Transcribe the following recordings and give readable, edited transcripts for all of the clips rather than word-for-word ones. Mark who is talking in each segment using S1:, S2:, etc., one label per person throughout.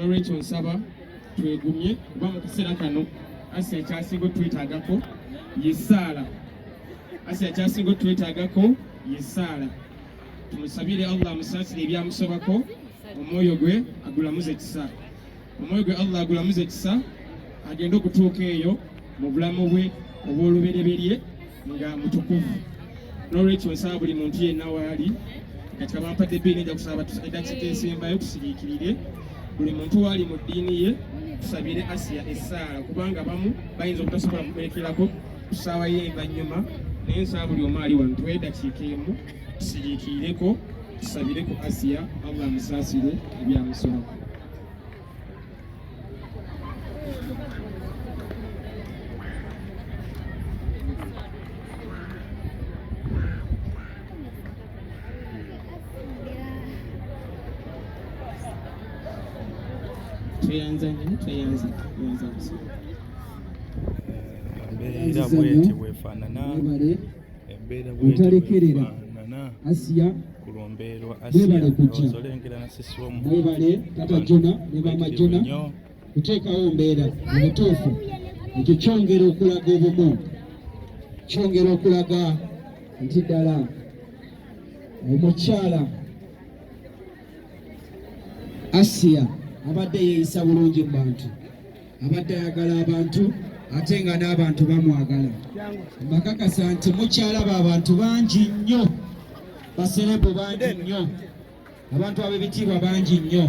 S1: n'olwekyo nsaba twegumye kuba mu kiseera kano Asiya ekyasinga twetaagako yesaala. Asiya ekyasinga twetaagako yesaala. Tumusabire Allah amusaasire ebyamusobako, omwoyo gwe agulamuze ekisa. Omwoyo gwe Allah agulamuze ekisa, agenda okutuuka eyo mu bulamu bwe obw'olubereberye nga mutukuvu. N'olwekyo nsaba buli muntu yenna waali kati bampadde ebbiini nja kusaba eddakiika esembayo tusiriikirire buli muntu waali mu ddiini ye tusabire Asiya essaala kubanga bamu bayinza obutasobola kumulekerako tusaawa y'envannyuma naye nsaba buli omu ali wano tuwe eddakiika emu tusiriikirireko tusabireko Asiya Allah amusaasire ebyamusobako.
S2: Embeera bw'eti bwefaanana
S3: Asiya
S2: kulombeerwa Asiya ozolengera na sisi omu
S3: mwebale tata Jona ne mama Jona kuteekawo mbeera mu butuufu ekyo kyongera okulaga obumu, kyongera okulaga nti ddala omukyala Asiya abadde yeeyisa bulungi mu bantu, abadde ayagala abantu ate nga n'abantu bamwagala. Mbakakasa nti mukyalaba abantu bangi nnyo, baserebu bangi nnyo, abantu ab'ebitiibwa bangi nnyo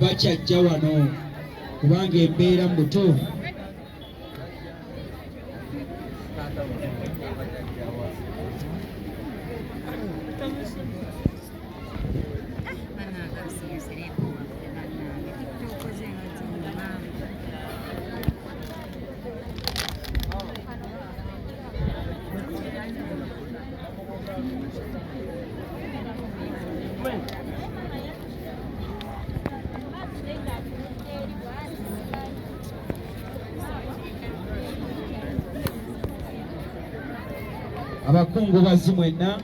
S3: bakyajja wano kubanga embeera mu butuufu abakungubazi mwenna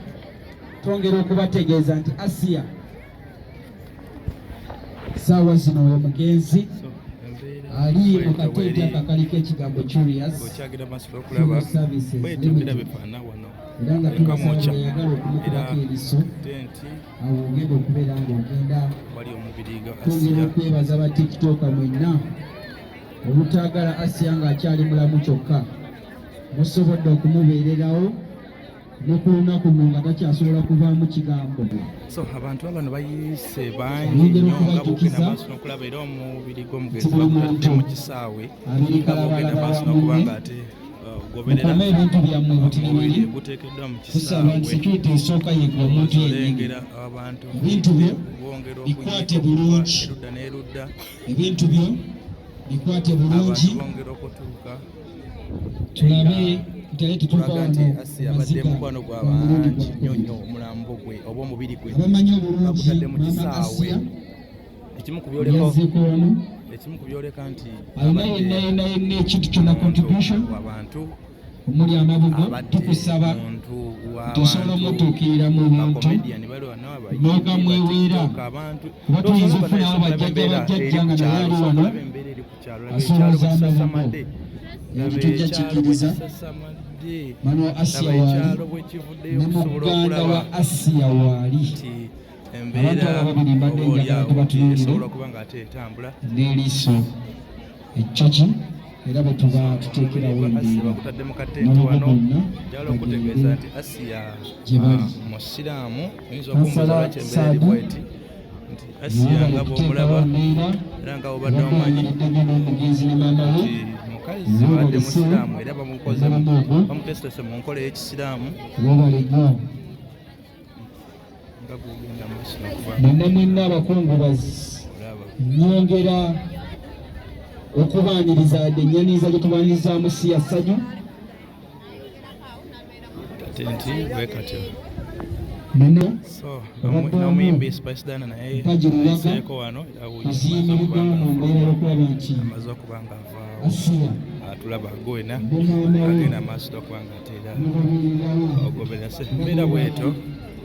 S3: twongera okubategeeza nti Asiya saawa zino oyo mugenzi ali mu katente akakaliko ekigambo curious era nga tumusaba yagala okumukubako eriso awo ogenda okubeera ng'ogenda. Twongera okwebaza ba tiktok mwenna olutaagala Asiya ng'akyali mulamu kyokka musobodde okumubeererawo n'okulunaku luno nga takyasobola kuvaamu kigambo.
S2: So abantu abano bayise bangi nnyo nga bwogenda maaso n'okulaba era omubiri gw'omugenzi bagutadde mu kisaawe nga bwogenda maaso n'okuba nga ate goberera
S3: ebintu byammwe butiribiri
S2: guteekeddwa mu
S3: tusaba nti security esooka yegwe omuntu yennyini
S2: abantu
S3: ebintu byo bikwate bulungi,
S2: erudda n'erudda
S3: ebintu byo bikwate bulungi
S2: bongera okutuuka
S3: tulabe
S2: tulaga nti Asiya abadde mukwano gwa bangi nnyo nnyo omulambo gwe oba omubiri gwe bagutadde mu kisaawe. Ekimu ku byoleka nti
S3: alina ekintu kyonna contribution
S2: abantu
S3: omuli amabugo tukusaba tusobola omutuukirira mu bintu n'ogamweweera kuba tuyinza okufunawo bajjajja nga naye ali wano asolooza amabugo tujja kikkiriza bano Asiya waali ne muganda wa Asiya waali abantu abo babiri mbadde njagala tubatunuulire n'eriiso ekyoki era bwe tuba tuteekerawo embeera n'olubu gonna
S2: okutegeeza nti Asiya
S3: gye bali.
S2: musiraamu oyinza okumubuuza lwaki embeera eri bw'eti nti Asiya nga bw'omulaba era nga bw'obadde omanyi
S3: n'omugenzi ne maama we
S2: mukazi abadde musiraamu era bamutesitese mu nkola ey'ekisiraamu
S3: webale nnyo
S2: nga gugenda maaso n'okuba
S3: mwenna mwenna abakungubazi nyongera okubaaniriza yadde ennyaniza gye tubaanirizaamu Asiya ssanyu
S2: ate nti bwekatyo so
S3: Abaddamu
S2: n'omuyimbi Spice Dana naye
S3: Mpajiruwaga
S2: ayiseeko wano
S3: kasiyimiddwa mu mbeera y'okulaba nti
S2: amaze okuba ng'avaawo
S3: Asiya
S2: atulaba agwena
S3: ne maama we
S2: agenda maaso n'okuba ng'ate era
S3: ne babeererawo
S2: ogoberera se embeera bw'etyo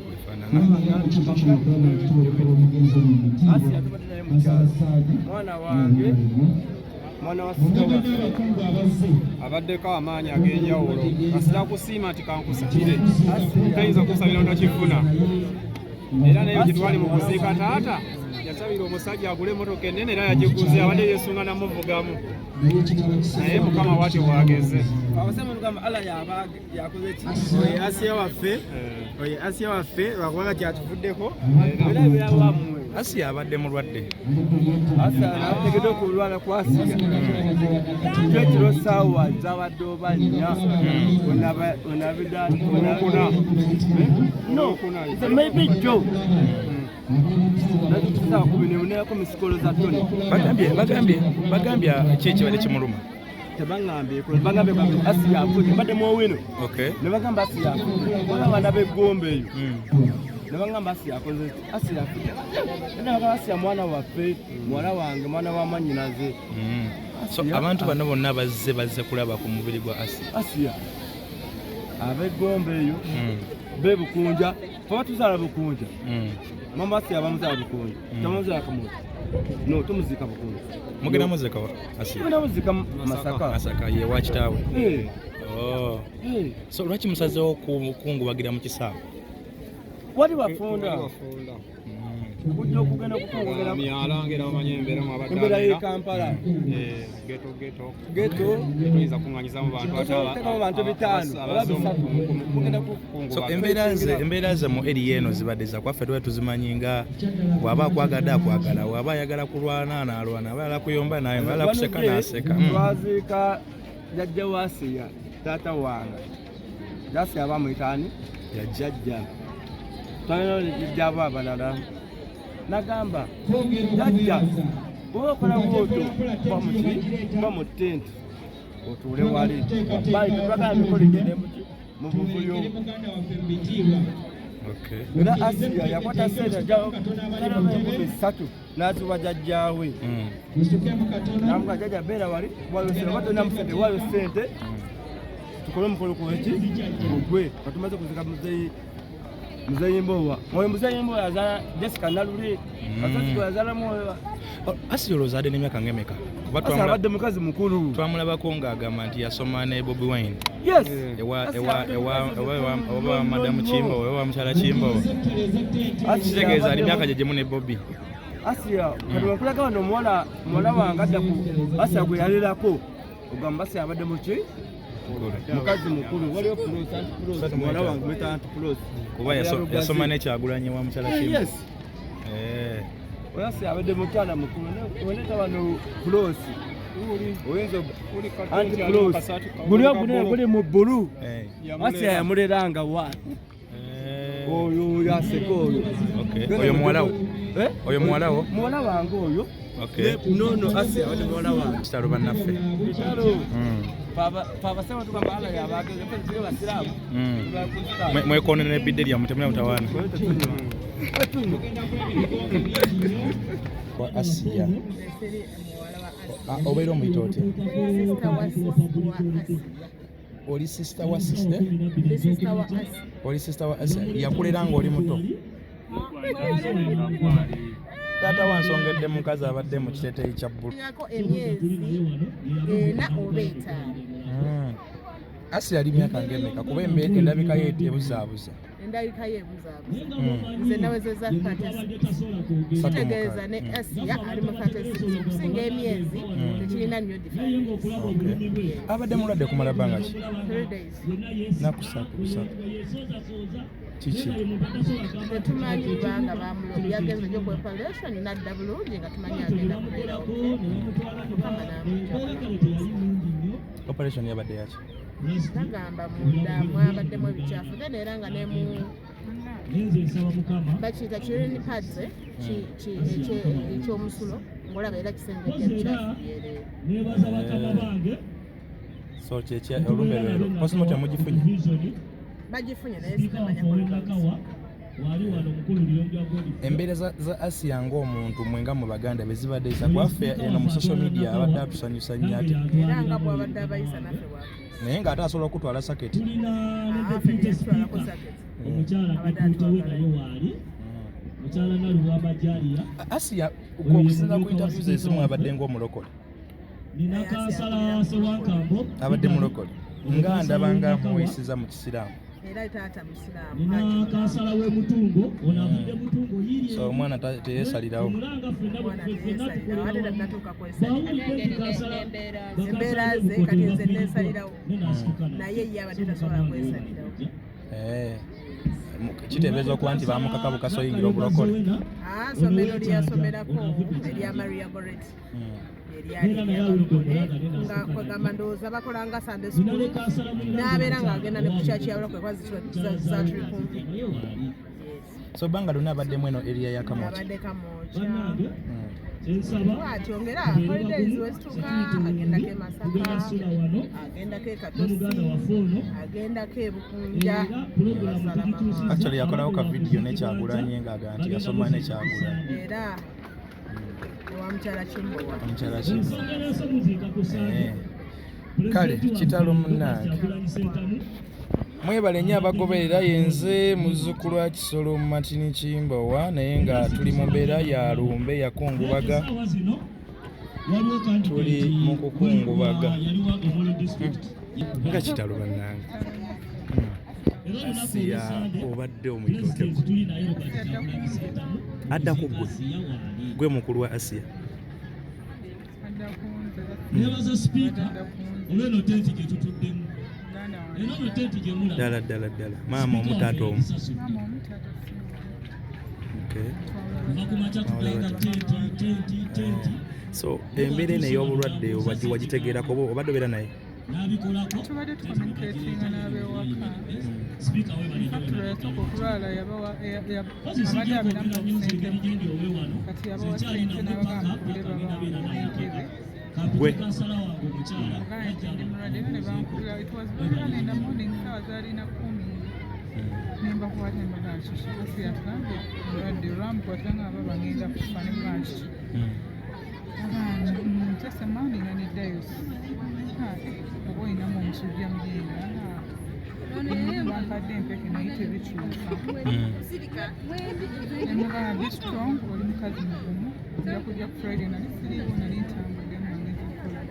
S2: bwefaanana. bonna
S4: Asia tubadde naye mu kyalo mwana wange mwana wa sita abaddeko amaanyi ag'enjawulo kasita kusiima nti kankusabire tayinza kusabira onokifuna era naye gye twali mu kuziika taata yasabira omusajja agule emmotoka ennene era yagiguze abadde yeesunga namuvugamu naye mukama bwatyo bwageze oye Asia waffe lwakubanga kyatuvuddeko era birawammwe
S2: Asia abadde mulwadde
S4: ategedde okulwala ku Asia kyekiro saawa zabadde oba nnya maybe Joe nakubineboneyako misikolo za toni
S2: bagambye kyekibadde kimuluma
S4: tebangambye Asia afudde mbadde muowino ne bagamba Asia afudde bona abaana b'eggombe eyo ne bagamba Asia akoze Asia afudde ne bagamba Asia mwana waffe muwala wange mwana wa mwannyinaze
S2: so abantu bano bonna bazze kulaba ku mubiri gwa
S4: Asia ab'eggombe eyo bebukunja faba tuzaala bukunja mama Asia bamuzaala bukunja tamuzaala kamuntu no tumuzika bukunja
S2: mugenda muzika wa Asia
S4: mugenda muzika Masaka
S2: ye wa kitaawe so lwaki musazeewo kungubagira mu kisaawe
S4: wali wafunda kujja okugenda kukungubira
S5: myalangera omanye
S4: embeera y'e Kampala geto
S5: tuyinza kuŋŋanyizamu
S4: bantu bitaano mugenda
S2: so embeera ze mu eri eno zibadde zakwaffe tuba tuzimanyi nga bw'aba akwagadde akwagala bw'aba ayagala kulwana n'alwana aba ayagala kuyomba n'ayomba ayagala kuseka n'aseka
S4: twaziika jjajja wa Asia taata wange Asia bamuyitaani jjajja twalina jjajjaabo abalala nagamba jjajja bwe okola bw'otyo ba mu tenti otuule wali bali tetwagala mikolo gende mu buvulyo era Asia yakwata sente enkumi 3 n'aziwa jjajjaawe namuga jjajja beera wali watona musente wayo sente tukole omukolo kuweki ogwe katumaze kuzika Muzayimbowa mwoyo Muzayimbowa yazala Jessica Nalule asatu yazala mwoyo
S2: Asia olozadde n'emyaka ng'emeka
S4: Asia abadde mukazi mukulu
S2: twamulabako ng'agamba nti yasoma ne Bobi Wine
S4: yes
S2: ewa madamu Kimbo ewa mukyala Kimbo kitegeeza ali myaka gyegyemu ne Bobi
S4: Asia kati wakulaga wano muwala wange adda ku Asia gwe yalirako ogamba Asia abadde muki mukazi mukulu waliwo Pulosi muwala wange mwita anti Pulosi
S2: kuba yasoma n'Ekyagulanyi wa mukyala Kimbo
S4: Asia abadde mukyala mukulu weneta wano Pulosi oyinza anti Pulosi guli mu bbulu Asia yamuleranga waati oyo yaseka
S2: oyo muwalawo oyo muwalawo
S4: muwala wange oyo nono Asia abadde muwala wange
S2: kitalo bannaffe
S4: Pabasema tukamba ala ya bageze tuli basiramu
S2: mwekoonera n'ebidde lyammwe temulina mutawaana kwa Asia obeera omuyita otya oli sisita wa sisita oli sisita wa Asia yakulera ng'oli muto taata wansongedde mukazi abadde mu kiteeteeyi kya bbulu
S6: emyezi 4 oba 5
S2: Asia yali myaka ng'emeka kuba endabika ye ebuzaabuza
S6: endabika ye ebuzaabuza nze nawezezza 36 kitegeeza ne Asia ali mu 36 okusinga emyezi tekirina nnyo difference
S2: abadde mulwadde kumala bbanga ki
S6: 3 days
S2: nakusatu kiki
S6: tetumanyi banga bamulobye yagenze gyo ku operation nadda bulungi nga tumanyi agenda kubeera mukama
S2: operation yabadde yaki
S6: nagamba munda mwabaddemu ebikyafu then era nga nemu bakiyita kirini pads ekyomusulo ngaolaba era kisengedde ebikyafu byereere
S2: so kyekya olumbe lwero posimo temugifunye
S6: bagifunye naye sinamanya kulikausi
S2: embeera za Asia ng'omuntu mwenga mu baganda be zibadde isa kwaffe eno mu social media abadde atusanyusa nnyo ate
S6: era nga bw'abadde abayisa naffe bwatuyisa
S2: naye ng'ate asobola okutwala saketi
S6: ffe teyatutwalako saketi abadde atwagala
S2: Asia okusinza ku interviews ezimu abadde ng'omulokole abadde mulokole nga ndabanga muyisiza mu kisiraamu
S6: era taata musiraamu
S2: so omwana teyeesalirawo
S6: ate natuuka kwesalira embeera ze kati nze neesalirawo naye ye abadde tasobola kwesalirawo
S2: kiteebereza okuba nti bamukaka bukasoyingira obulokole
S6: somero lyasomerako erya Maria Goretti nga kwegamba ndowooza bakolanga Sunday school n'abeera ng'agenda ne ku kyaki yabulokole kuba zatuli kumpi
S2: so banga lonna abaddemu eno eriya ya Kamooki
S6: abadde Kamooki bwatyo ngera holidays wezituuka agendako e Masaka agendako e Katosi agendako e Bukunja
S2: actually yakolawo ka video nekyagulanye ng'aga nti yasoma nekyagulanye
S6: era wamukyala Kimbowa
S2: kale kitalo munnange mwebale nnyo abagoberera yenze muzzukulu wa Kisolo mu Matini Kimbowa naye nga tuli mu mbeera ya lumbe yakungubaga tuli mu kukungubaga nga kitalo bannange Asia obadde omuyita adda ku gwe mukulu wa Asia ddala maama omutaata omu so embeera eno ey'obulwadde obadde wagitegeerako obadde obeera naye
S7: tubadde tukomuniketinga n'abewaka yasooka okulwala abadde abeeramu obusente kati yabawa sente n'abagamba kubire babaentebe
S2: gwe
S7: ogaa nti ndi mulwadde ne bankubira it was very early in the morning saawa zaalina 10 nembakwata embaga kiki kasi yatugambye mulwadde olwamukwata nga aba bagenda kufa ne bwaki just a morning and it dies oba olinamu omusujja mugenda bampadde empeke naye tebikyuka nemugamba be strong oli mukazi mugumu ojja kujja ku Friday nali siriiwo nali ntambudde mumagezi kukola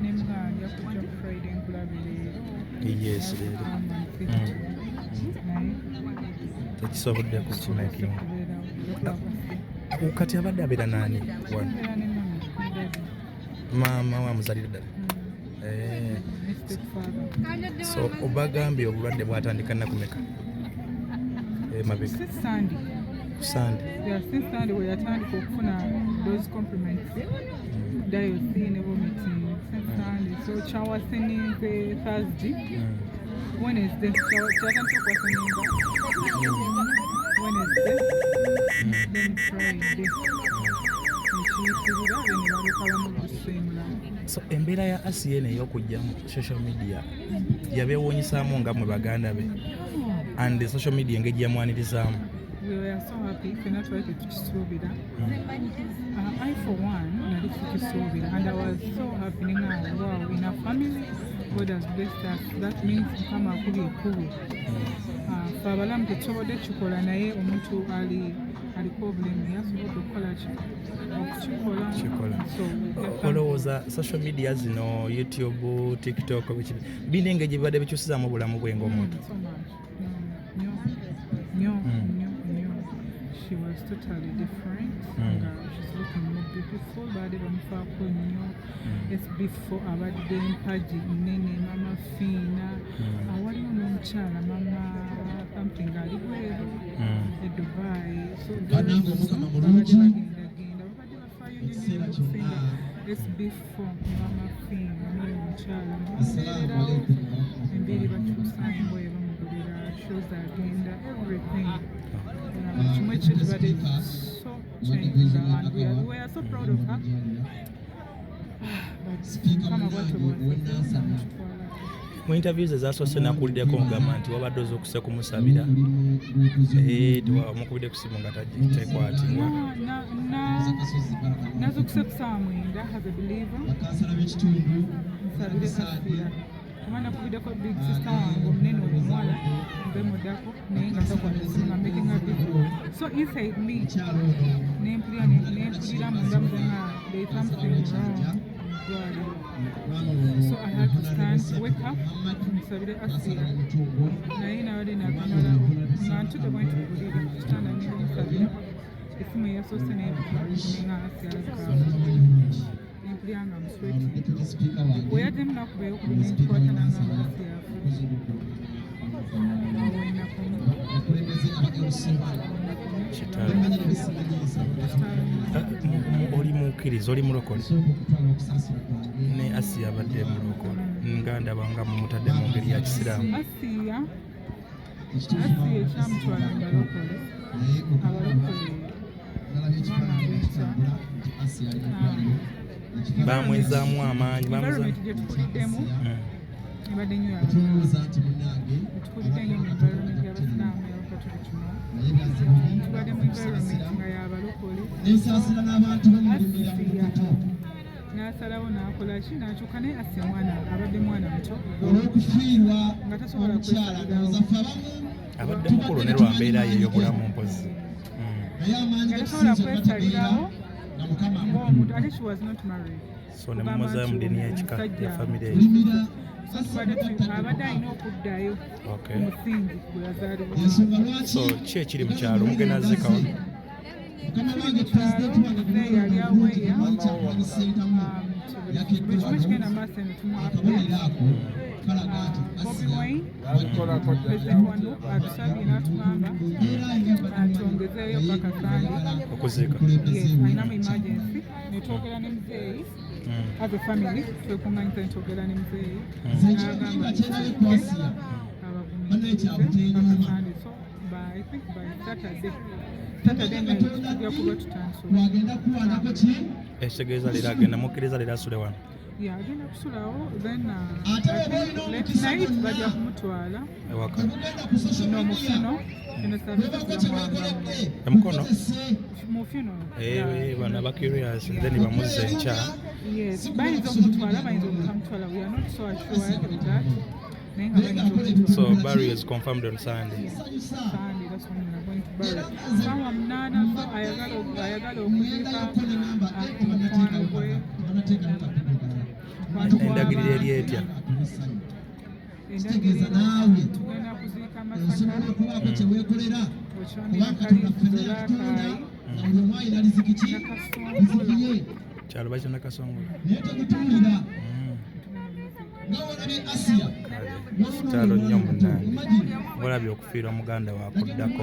S7: nemugamba nja kujja ku Friday nkulabireero
S2: yes leero tekisobodde kukimakinga kati abadde abeera naani maama wamuzalira ddala so obagambye obulwadde bwatandika nakumeka mabega
S7: Sunday we yatandika okufuna those compliments diocese ne vomiting Sunday so kyawaseninze Thursday Wednesday kyatandika okwaseninga Wednesday then Friday ekiyisirira then balekalamu okusimula
S2: so embeera ya Asia eno ey'okujja mu social media yabeewuunyisaamu nga mwe baganda be and the social media engeri yamwanirizaamu
S7: we were so happy fena twali tukisuubira I for one nali tukisuubira and I was so happy ninga wow in our family God has blessed us that means mukama akuli ekulu fe abalamu tetusobodde kikola naye omuntu aliko obulemu yasobodde okukikola
S2: olowooza social media zino YouTube TikTok bino engeri gye bibadde bikyusizaamu obulamu bwe ng'omuntu
S7: she was totally different she's looking more beautiful baade bamufaako nnyo before abadde mpaji nene mama fiina waliwo n'omukyala mama something ali bweru e Dubai so babadde bagendagenda babadde bafaayo nyokusinga before mama fiina n'omukyala mubeererawo embiri bakyusa engoye bamugulira shows agenda everything kimwe kye kibadde so changed and we are so proud of her but mukama bwatyo bwatyo
S2: mu interviews ezasoose nakuliddeko ogamba nti wabadde oza kumusabira mukubidde ku simu nga tekwatibwa
S7: nazo kusekusaa mwenda as a believer nsabire Asatira kuba nakubiddeko big sister wange omunene omuwala nze muddako naye nga takwata esimu nga making a video so inside me nempulira munda muzenga there is something wrong so I had to stand, wake up, nsabire Asatira naye nabadde nakamala nga ntudde bwenti bugulire kitanda nende musabira esimu eyasoose neebuka nga Asatira nempulira nga musweti bwe yaddemu nakubayo ku nentukwata nangamba Asatira
S2: oli mukkiriza oli mulokole ne Asiya abadde mulokole nga ndaba nga mumutadde mu ngeri ya kisiraamu
S7: Asiya ekyamutwala mu balokole abalokole
S2: bamwezaamu amaanyi
S7: environment gye tukuliddemu ebadde nnyo tukulidde nnyo mu environment y'abasiraamu y'abakatuliki tubadde mu environment nga y'abalokole Asiya n'asalawo n'akola ki n'akyuka naye Asiya abadde mwana muto nga tasobola kwesalirawo
S2: abadde mukulu ne lwa mbeera ye ey'obulamu mpozi
S7: nga tasobola kwesalirawo ng'omuntu ate she was not married
S2: so ne mumuzayo mu ddiini y'ekika ya famire
S7: abadde alina okuddayo omusingi gwe yazaalibwa
S2: so ki ekiri mu kyalo mugenda zikawa
S7: yali aweeya buli kimu kigenda maaso eno Bobi Wine President wano atusabye n'atugamba atwongezeeyo paka Sande
S2: okuziika
S7: alinamu emergency netwogera ne muzeeyi as a family twekunganyiza netwogera ne muzeeyi n'agamba abagumiikirize paka Sande so I think by Saturday night tujja kuba tutandise
S2: ekitegeeza leero agenda mukkiriza leero asule wano
S7: agenda kusulawo then late night bajja kumutwala
S2: ewaka
S7: n'omufino
S2: emukono
S7: mufino
S2: bano abacurious then bamuzza enkya
S7: yes bayinza okumutwala bayinza obutamutwala we are not so assured of that naye nga bayinza okumutwala
S2: so Barry is confirmed on Sunday
S7: that's when we are going to bury sawa munaana so ayagala okuziika omukwano gwe
S2: endagiriro eri etya
S7: tugenda kuziika Masaka Nakasongola
S2: kyalo bakyo Nakasongola kitalo nnyo munnange olabye okufiirwa muganda waakuddako